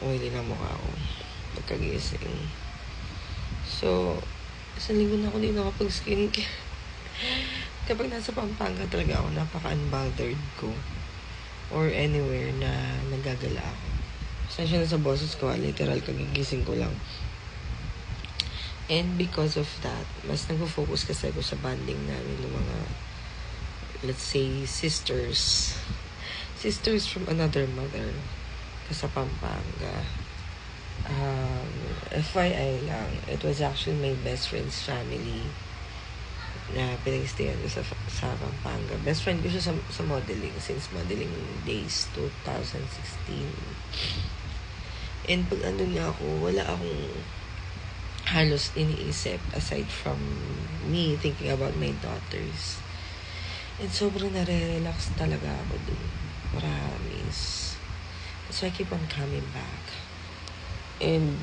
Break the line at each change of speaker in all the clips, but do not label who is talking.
Oily na mukha ko. Pagkagising. So, isang linggo na ako din nakapag-skincare. Kapag nasa Pampanga talaga ako, napaka-unbothered ko. Or anywhere na nagagala ako. Pasensya na sa boses ko, literal kagigising ko lang. And because of that, mas nag-focus kasi ako sa bonding namin ng mga, let's say, sisters. Sisters from another mother. Sa Pampanga. FYI lang, it was actually my best friend's family na pinag-stayan ko sa Pampanga. Best friend ko siya sa modeling since modeling days 2016. And pag andun nga ako, wala akong halos iniisip aside from me thinking about my daughters. And sobrang nare-relax talaga ako dun. Promise. So I keep on coming back. And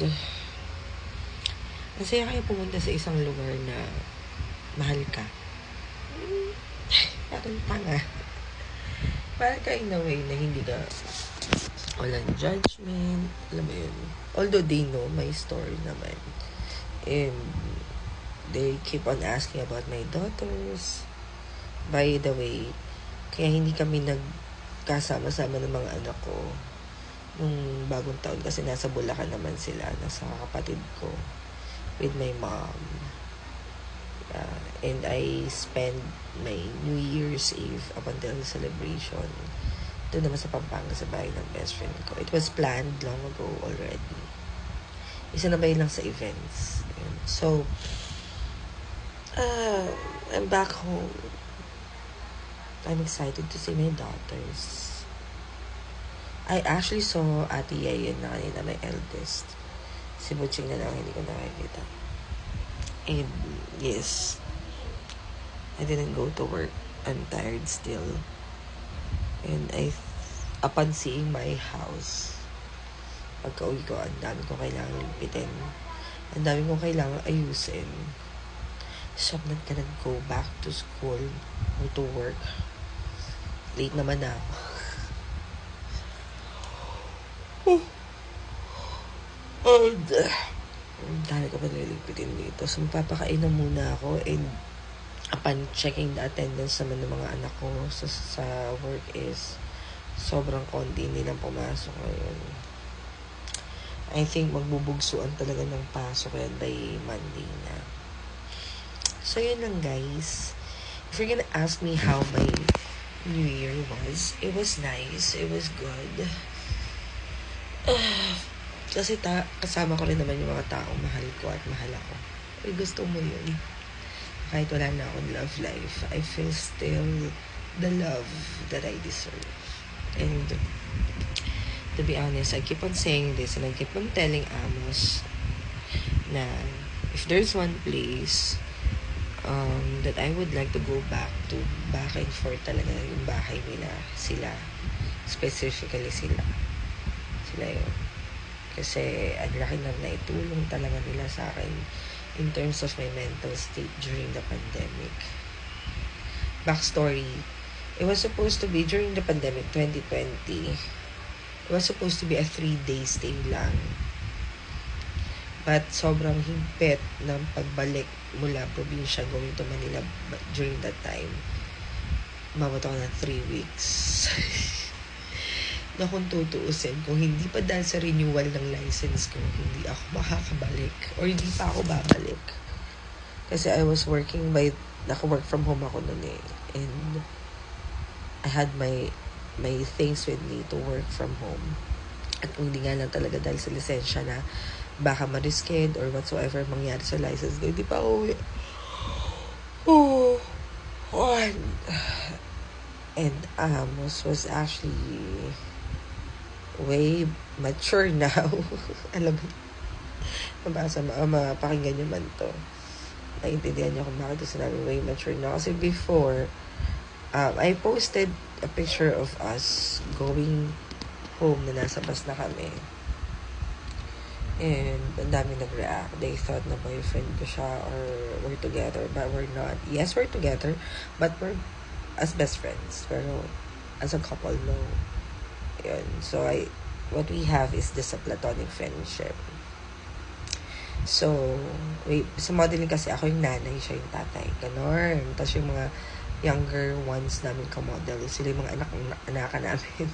masaya kayo pumunta sa isang lugar na mahal ka. Parang tanga. Parang ka in a way na hindi ka walang judgment. Alam mo yun. Although they know my story naman. And they keep on asking about my daughters. By the way, kaya hindi kami nagkasama-sama ng mga anak ko nung bagong taon kasi nasa Bulacan naman sila, nasa kapatid ko with my mom. And I spend my New Year's Eve up until the celebration doon naman sa Pampanga sa bahay ng best friend ko. It was planned long ago already. Isa na ba yun lang sa events. So, I'm back home. I'm excited to see my daughters. I actually saw Ate Yayan na kanina, my eldest. Si Butching na lang, hindi ko nakikita. And yes, I didn't go to work. I'm tired still. And upon seeing my house, pagka-uwi ko, ang dami ko kailangan lipitin. Ang dami ko kailangan ayusin. So, I'm not gonna go back to school or to work. Late naman na ako. And dami ko pa nililipitin dito. So, mapapakainan muna ako. And upon checking the attendance naman ng mga anak ko sa work is sobrang konti nilang pumasok ngayon. I think magbubugsuan talaga ng pasok yan by Monday na. So, yun lang guys. If you're gonna ask me how my New Year was, it was nice. It was good. Kasi kasama ko rin naman yung mga taong mahal ko at mahal ako. Ay, gusto mo yun. Kahit wala na akong love life, I feel still the love that I deserve. And to be honest, I keep on saying this and I keep on telling Amos na if there's one place that I would like to go back and forth talaga yung bahay nila, sila. Specifically sila yun. Kasi ang laki na naitulong talaga nila sa akin in terms of my mental state during the pandemic. Backstory, it was supposed to be during the pandemic 2020. It was supposed to be a 3-day stay lang. But sobrang higpit ng pagbalik mula probinsya going to Manila during that time. Umabot ako ng 3 weeks. Na kung tutuusin, kung hindi pa dahil sa renewal ng license ko, hindi ako makakabalik or hindi pa ako babalik. Kasi I was working naka-work from home ako noon eh. And I had my things with me to work from home. At kung hindi nga lang talaga dahil sa lisensya na baka ma-risked or whatsoever mangyari sa license ko, hindi pa ako uwi. And Amos was actually way mature now. Alam mo, mapakinggan nyo man to. Naiintindihan nyo kung bakit sinabi way mature now. Kasi before, I posted a picture of us going home na nasa bus na kami. And ang dami nag-react. They thought na boyfriend ko siya or we're together, but we're not. Yes, we're together, but we're as best friends. Pero as a couple, no. Yun. So, what we have is just a platonic friendship. So, sa modeling kasi ako yung nanay, siya yung tatay. Ganon. Tapos yung mga younger ones namin ka-model, sila yung mga anak namin.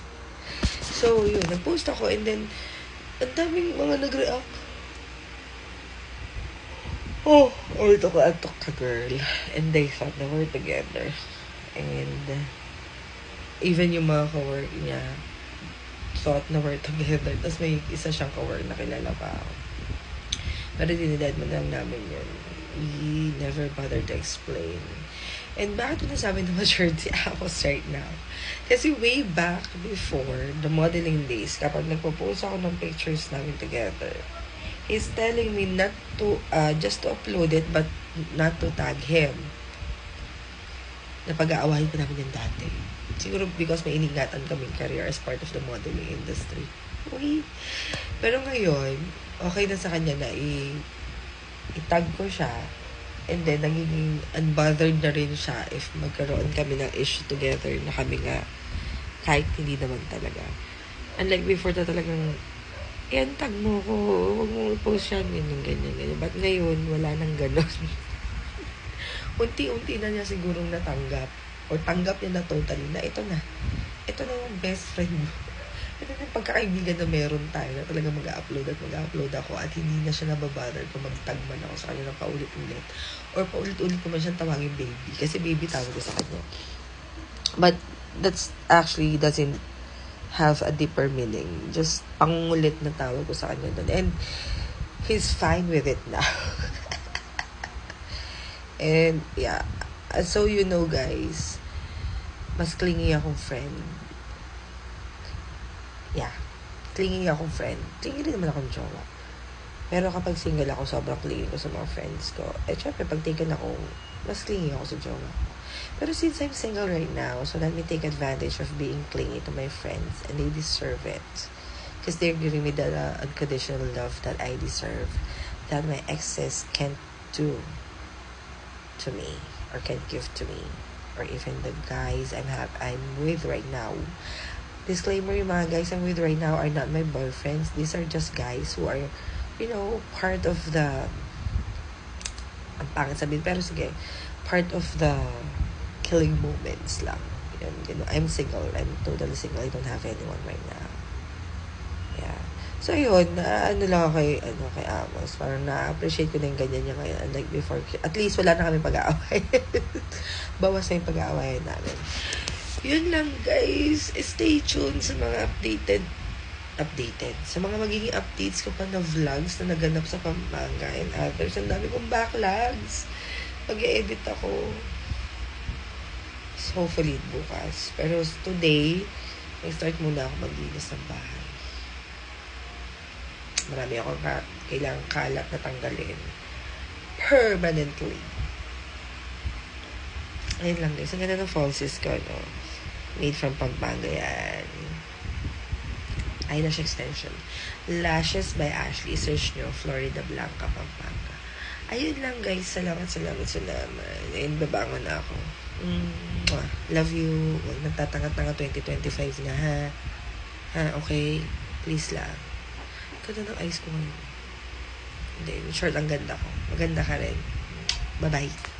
So, yun. Nag-post ako and then, ang daming mga nag-react. Oh, ito ko atok ka, girl. And they thought na we're together. And, even yung mga ka-work niya, thought na we're together. Tapos may isa siyang ka-work na kilala pa ako. Pero dinidad mo lang namin yun. We never bothered to explain. And bakit ko nasabi na matured si Amos right now? Kasi way back before the modeling days, kapag nagpo-post ako ng pictures namin together, he's telling me not to, just to upload it, but not to tag him. Napag-aawahin pa namin yung dati. Siguro because may iningatan kaming career as part of the modeling industry. Uy. Pero ngayon, okay na sa kanya na i-tag ko siya. And then, nagiging unbothered na rin siya if magkaroon kami ng issue together na kami nga kahit hindi naman talaga. Unlike before na talagang, yan, tag mo ko, huwag mo i-post yan, ganyan. But ngayon, wala nang ganon. Unti-unti na niya sigurong natanggap or tanggap niya na totally na ito na yung best friend mo. Ito na yung pagkakaibigan na meron tayo na talaga mag-upload ako at hindi na siya nababother kung mag-tag man ako sa kanya ng paulit-ulit or paulit-ulit ko man siyang tawagin baby kasi baby tawag ko sa kanya. But that's actually doesn't have a deeper meaning. Just pangulit na tawag ko sa kanya doon. And he's fine with it now. And yeah, so you know guys, mas clingy akong friend. Yeah, clingy akong friend. Clingy rin naman akong jowa. Pero kapag single ako, sobrang clingy ko sa mga friends ko. Eh, syempre, pag taken ako, mas clingy ako sa jowa. Pero since I'm single right now, so let me take advantage of being clingy to my friends and they deserve it. Because they're giving me the unconditional love that I deserve, that my exes can't do to me or can't give to me, or even the guys I'm with right now. Disclaimer, yung mga guys I'm with right now are not my boyfriends. These are just guys who are, part of the, ang pangit sabihin, pero sige, part of the killing moments lang. I'm single. I'm totally single. I don't have anyone right now. Yeah. So, yun, ano lang kay Amos. Parang na-appreciate ko na yung ganyan niya ngayon. Unlike before, at least wala na kami pag-aaway. Bawas na yung pag-aaway namin. Yun lang, guys. Stay tuned sa mga updated. Sa mga magiging updates ko pa na vlogs na naganap sa Pampanga and others. Ang dami kong backlogs. Mag-edit ako. So, hopefully, bukas. Pero today, start muna ako maglinis ng bahay. Marami akong kailangang kalat na tanggalin. Permanently. Ayun lang, guys. Ang ganda ng falsies ko, no? Made from Pampanga, yan. Eyelash extension. Lashes by Ashley. Search nyo, Florida Blanca, Pampanga. Ayun lang, guys. Salamat. And babangon na ako. Love you. Huwag nagtatanga-tanga 2025 na, ha? Okay? Please lang. Ganda ng eyes ko ngayon. Hindi, short ang ganda ko. Maganda ka rin. Bye-bye.